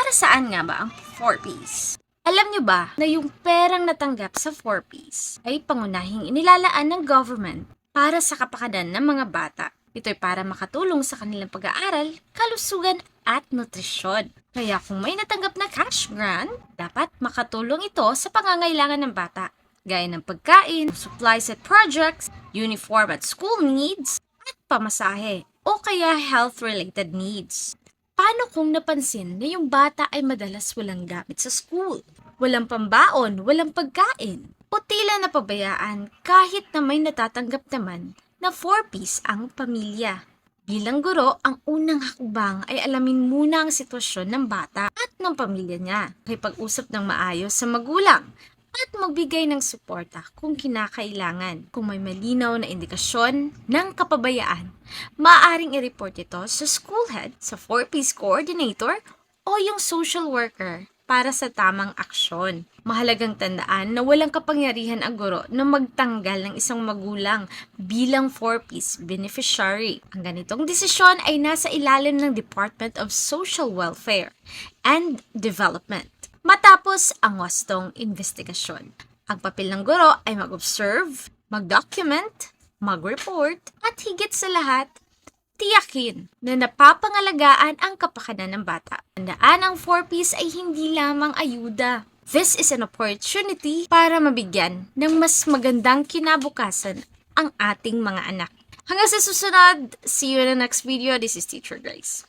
Para saan nga ba ang 4Ps? Alam nyo ba na yung perang natanggap sa 4Ps ay pangunahing inilalaan ng government para sa kapakanan ng mga bata? Ito ay para makatulong sa kanilang pag-aaral, kalusugan at nutrisyon. Kaya kung may natanggap na cash grant, dapat makatulong ito sa pangangailangan ng bata, gaya ng pagkain, supplies at projects, uniform at school needs, at pamasahe o kaya health-related needs. Paano kung napansin na yung bata ay madalas walang gamit sa school? Walang pambaon, walang pagkain, o tila napabayaan kahit na may natatanggap naman na 4Ps ang pamilya. Bilang guro, ang unang hakbang ay alamin muna ang sitwasyon ng bata at ng pamilya niya. Makipag-usap ng maayos sa magulang at magbigay ng suporta kung kinakailangan. Kung may malinaw na indikasyon ng kapabayaan, maaaring i-report ito sa school head, sa 4Ps coordinator o yung social worker para sa tamang aksyon. Mahalagang tandaan na walang kapangyarihan ang guro na magtanggal ng isang magulang bilang 4Ps beneficiary. Ang ganitong desisyon ay nasa ilalim ng Department of Social Welfare and Development. Matapos ang wastong investigasyon, ang papel ng guro ay mag-observe, mag-document, mag-report, at higit sa lahat, tiyakin na napapangalagaan ang kapakanan ng bata. Tandaan ang 4Ps ay hindi lamang ayuda. This is an opportunity para mabigyan ng mas magandang kinabukasan ang ating mga anak. Hanggang sa susunod, see you in the next video. This is Teacher Grace.